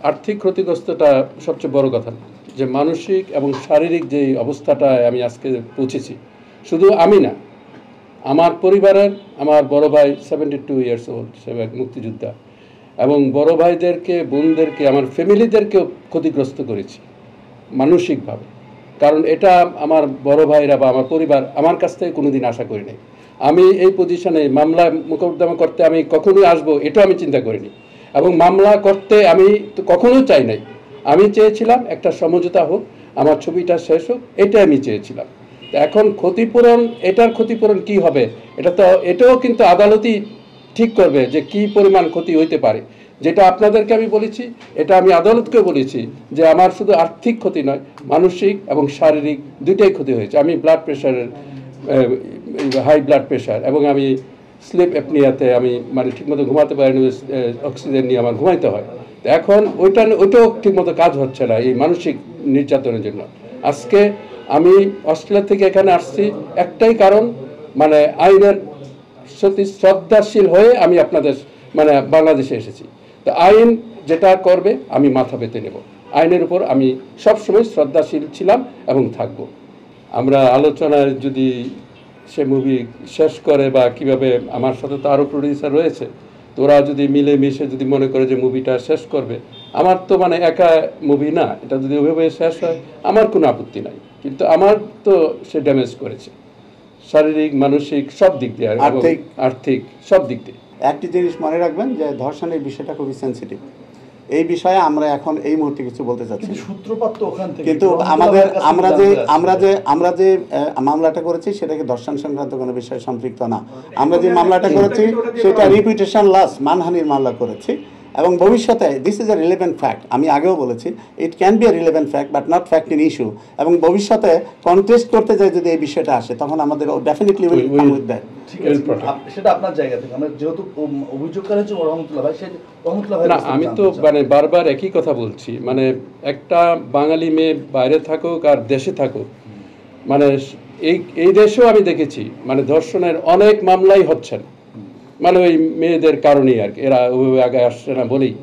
আর্থিক ক্ষতিগ্রস্তটা সবচেয়ে বড় কথা না, যে মানসিক এবং শারীরিক যে অবস্থাটায় আমি আজকে পৌঁছেছি, শুধু আমি না, আমার পরিবারের, আমার বড় ভাই 72 ইয়ার্স ওল্ড, সে এক মুক্তিযোদ্ধা, এবং বড় ভাইদেরকে, বোনদেরকে, আমার ফ্যামিলিদেরকেও ক্ষতিগ্রস্ত করেছি মানসিকভাবে। কারণ এটা আমার বড় ভাইরা বা আমার পরিবার আমার কাছ থেকে কোনোদিন আশা করি নাই। আমি এই পজিশনে মামলা মোকদ্দমা করতে আমি কখনোই আসবো এটাও আমি চিন্তা করিনি, এবং মামলা করতে আমি তো কখনোই চাই নাই। আমি চেয়েছিলাম একটা সমঝোতা হোক, আমার ছবিটা শেষ হোক, এটাই আমি চেয়েছিলাম। এখন ক্ষতিপূরণ, এটার ক্ষতিপূরণ কি হবে এটাও কিন্তু আদালতই ঠিক করবে যে কি পরিমাণ ক্ষতি হইতে পারে। যেটা আপনাদেরকে আমি বলেছি, এটা আমি আদালতকেও বলেছি যে আমার শুধু আর্থিক ক্ষতি নয়, মানসিক এবং শারীরিক দুইটাই ক্ষতি হয়েছে। আমি ব্লাড প্রেশারের, হাই ব্লাড প্রেশার, এবং আমি স্লিপ অ্যাপনিয়াতে আমি মানে ঠিকমতো ঘুমাতে পারিনি, অক্সিজেন নিয়ে আমার ঘুমাইতে হয়। এখন ওইটাও ঠিকমতো কাজ হচ্ছে না এই মানসিক নির্যাতনের জন্য। আজকে আমি অস্ট্রেলিয়া থেকে এখানে আসছি একটাই কারণ, মানে আইনের সত্যি শ্রদ্ধাশীল হয়ে আমি আপনাদের মানে বাংলাদেশে এসেছি। তো আইন যেটা করবে আমি মাথা পেতে নেব। আইনের উপর আমি সবসময় শ্রদ্ধাশীল ছিলাম এবং থাকব। আমরা আলোচনায় যদি সে মুভি শেষ করে বা কিভাবে, আমার সাথে তো আরও প্রডিউসার রয়েছে, তো ওরা যদি মিলে মিশে যদি মনে করে যে মুভিটা শেষ করবে, আমার তো মানে একা মুভি না, এটা যদি ওইভাবে শেষ হয় আমার কোনো আপত্তি নাই। কিন্তু আমার তো সে ড্যামেজ করেছে শারীরিক, মানসিক সব দিক দিয়ে, আর্থিক সব দিক দিয়ে। একটি জিনিস মনে রাখবেন যে ধর্ষণের বিষয়টা খুবই সেন্সিটিভ। এই বিষয়ে আমরা এখন এই মুহূর্তে কিছু বলতে চাচ্ছি, কিন্তু আমরা যে মামলাটা করেছি সেটাকে ধর্ষণ সংক্রান্ত কোনো বিষয়ে সম্পৃক্ত না। আমরা যে মামলাটা করেছি সেটা রিপিটেশন লস, মানহানির মামলা করেছি, এবং ভবিষ্যতে this is a relevant fact. আমি আগেও বলেছি it can B A relevant fact but not fact in issue, এবং ভবিষ্যতে কন্টেস্ট করতে যায় যদি এই বিষয়টা আসে তখন আমাদের definitely will come with that. সেটা আপনার জায়গা থেকে, আমরা যেহেতু অভিযোগকারী হচ্ছে রহমতুল্লাহ ভাই, সেই রহমতুল্লাহ ভাই, না আমি তো মানে বারবার একই কথা বলছি, মানে একটা বাঙালি মেয়ে বাইরে থাকুক আর দেশে থাকুক, মানে এই দেশেও আমি দেখেছি মানে ধর্ষণের অনেক মামলাই হচ্ছেন, মানে ওই মেয়েদের কারণেই আর কি, এরা ওইভাবে আগে আসছে না বলেই।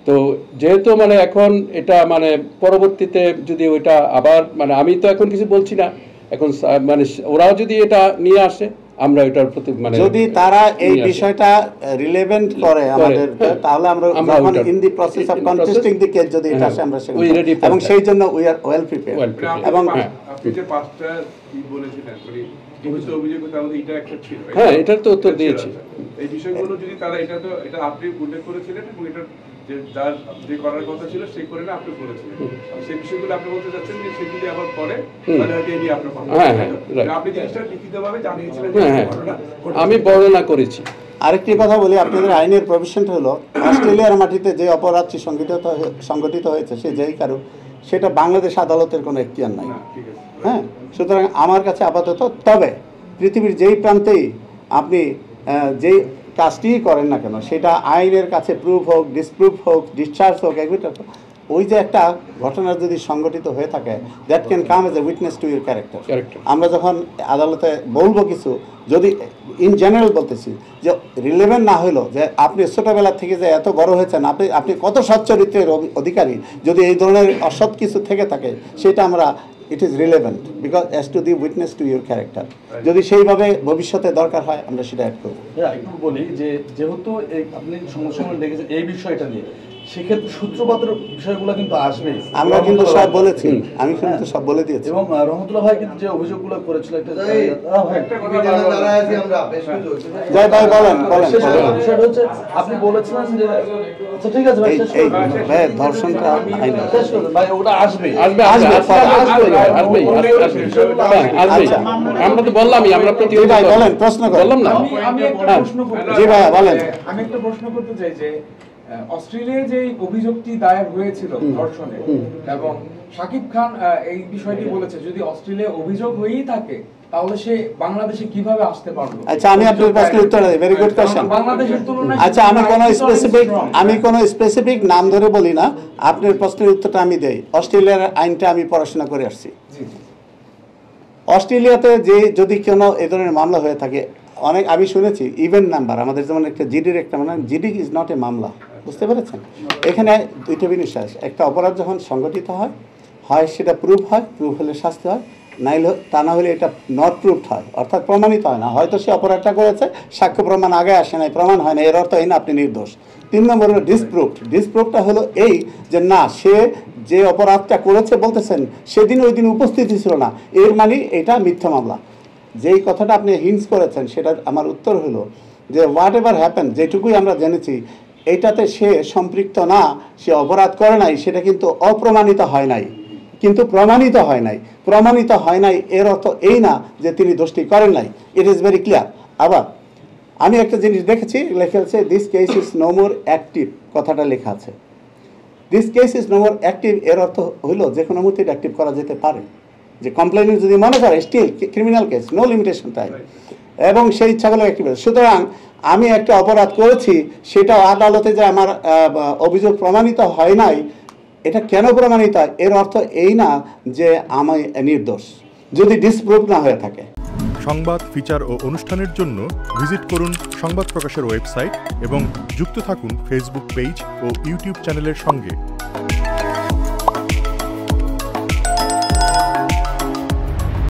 তো যেহেতু মানে এখন এটা মানে পরবর্তীতে যদি ওইটা আবার, মানে আমি তো এখন কিছু বলছি না, এখন মানে ওরাও যদি এটা নিয়ে আসে আমরা এটার প্রতি মানে যদি তারা এই বিষয়টা রিলেভেন্ট করে আমাদের, তাহলে আমরা যখন in the process of contesting the case যদি এটা আসে আমরা সেটা, এবং সেই জন্য উই আর ওয়েল প্রিপেয়ার্ড। এবং আপনি যে পাঁচটা কি বলেছিলেন মানে কিছু অভিযোগ তাহলে এটা একটা ছিল, হ্যাঁ এটার তো উত্তর দিয়েছি। এই বিষয়গুলো যদি তারা এটা আপনি উল্লেখ করেছিলেন এবং এটা যে যার যে করার কথা ছিল সেই করে না আপনি বলেছিলেন, সেই বিষয়গুলো আপনি বলতে চাচ্ছেন যে সে যদি আবার করে তাহলে হয়তো এই নিয়ে আপনার কথা, আপনি জিনিসটা লিখিতভাবে জানিয়েছিলেন, আমি বর্ণনা করেছি। আরেকটি কথা বলি, আপনাদের আইনের প্রভিশনটা হলো অস্ট্রেলিয়ার মাটিতে যে অপরাধটি সংগঠিত হয়েছে সে যেই কারণ, সেটা বাংলাদেশ আদালতের কোনো এখতিয়ার নাই। হ্যাঁ, সুতরাং আমার কাছে আপাতত, তবে পৃথিবীর যেই প্রান্তেই আপনি যেই কাজটি করেন না কেন সেটা আইনের কাছে প্রুফ হোক, ডিসপ্রুভ হোক, ডিসচার্জ হোক, এগুলো ওই যে একটা ঘটনা যদি সংগঠিত হয়ে থাকে, that can come as a witness to your character. আমরা যখন আদালতে বলবো কিছু, যদি ইন জেনারেল বলতেছি যে রিলেভেন্ট না হইলো, যে আপনি ছোটোবেলা থেকে যে এত বড় হয়েছেন, আপনি কত সচ্চরিত্রের অধিকারী, যদি এই ধরনের অসৎ কিছু থেকে থাকে সেটা আমরা it is relevant because as to the witness to your character. যদি সেইভাবে ভবিষ্যতে দরকার হয় আমরা সেটা অ্যাড করবো। একটু বলি যে যেহেতু আপনি সমস্যা দেখেছেন এই বিষয়টা নিয়ে, সেক্ষেত্রে সূত্রপাতের বিষয়গুলো কিন্তু আসবে, আমরা কিন্তু সব বলেছি, আমি কিন্তু সব বলে দিয়েছি। এবং রহমতুল্লাহ ভাই কিন্তু যে অভিযোগগুলো করেছিল বিষয়টা হচ্ছে আপনি বলেছিলেন যে আচ্ছা ঠিক আছে ভাই ধর্ষণটা ভাই ওটা আসবে আমরা তো বললামই, আমরা বলেন প্রশ্ন বললাম না। জি ভাই বলেন। আমি একটা প্রশ্ন করতে চাই যে অস্ট্রেলিয়ায় যে অভিযোগটি দায়ের হয়েছিল ধর্ষণের, এবং শাকিব খান এই বিষয়টি বলেছে যদি অস্ট্রেলিয়ায় অভিযোগ হয়েই থাকে তাহলে সে বাংলাদেশে কিভাবে আসতে পারবে? আচ্ছা আমি আপনার প্রশ্নের উত্তর দেই, ভেরি গুড কোশ্চেন। বাংলাদেশের তুলনায় আচ্ছা আমি কোনো স্পেসিফিক নাম ধরে বলি না, আপনার প্রশ্নের উত্তরটা আমি দেই। অস্ট্রেলিয়ার আইনটা আমি পড়াশোনা করে আসছি। অস্ট্রেলিয়াতে যে যদি কোনো এই ধরনের মামলা হয়ে থাকে, অনেক আমি শুনেছি ইভেন্ট নাম্বার, আমাদের যেমন একটা জিডির একটা মানে জিডি ইজ নট এ মামলা, বুঝতে পেরেছেন? এখানে দুইটা বিষয়, একটা অপরাধ যখন সংগঠিত হয়, হয় সেটা প্রুফ হয়, প্রুফ হলে শাস্তি হয়, নাইলে তা না হলে এটা নট প্রুফড হয়, অর্থাৎ প্রমাণিত হয় না। হয়তো সে অপরাধটা করেছে, সাক্ষ্য প্রমাণ আগে আসে নাই, প্রমাণ হয় না, এর অর্থ এই না আপনি নির্দোষ। 3 নম্বর হলো ডিসপ্রুভড। ডিসপ্রুভটা হলো এই যে না, সে যে অপরাধটা করেছে বলতেছেন সেদিন ওই দিন উপস্থিত ছিল না, এর মানে এটা মিথ্যা মামলা। যেই কথাটা আপনি হিন্টস করেছেন সেটা আমার উত্তর হলো যে হোয়াট এভার হ্যাপেন, যেটুকুই আমরা জেনেছি এইটাতে সে সম্পৃক্ত না, সে অপরাধ করে নাই, সেটা কিন্তু অপ্রমাণিত হয় নাই, কিন্তু প্রমাণিত হয় নাই। প্রমাণিত হয় নাই এর অর্থ এই না যে তিনি দোষটি করেন নাই। It is very clear. আবার আমি একটা জিনিস দেখেছি, লেখা আছে this case is no more active, কথাটা লেখা আছে। This case is no more active এর অর্থ হলো যে কোনো মুহূর্তে অ্যাক্টিভ করা যেতে পারে, যে কমপ্লেইন্ট যদি মনে করে still criminal case, no limitation time, এবং সেই ইচ্ছাগুলো অ্যাক্টিভ। সুতরাং আমি একটা অপরাধ করেছি, সেটা আদালতে যে আমার অভিযোগ প্রমাণিত হয় নাই, এটা কেন প্রমাণিত হয় এর অর্থ এই না যে আমি নির্দোষ, যদি ডিসপ্রুভ না হয়ে থাকে। সংবাদ, ফিচার ও অনুষ্ঠানের জন্য ভিজিট করুন সংবাদ প্রকাশের ওয়েবসাইট এবং যুক্ত থাকুন ফেসবুক পেজ ও ইউটিউব চ্যানেলের সঙ্গে।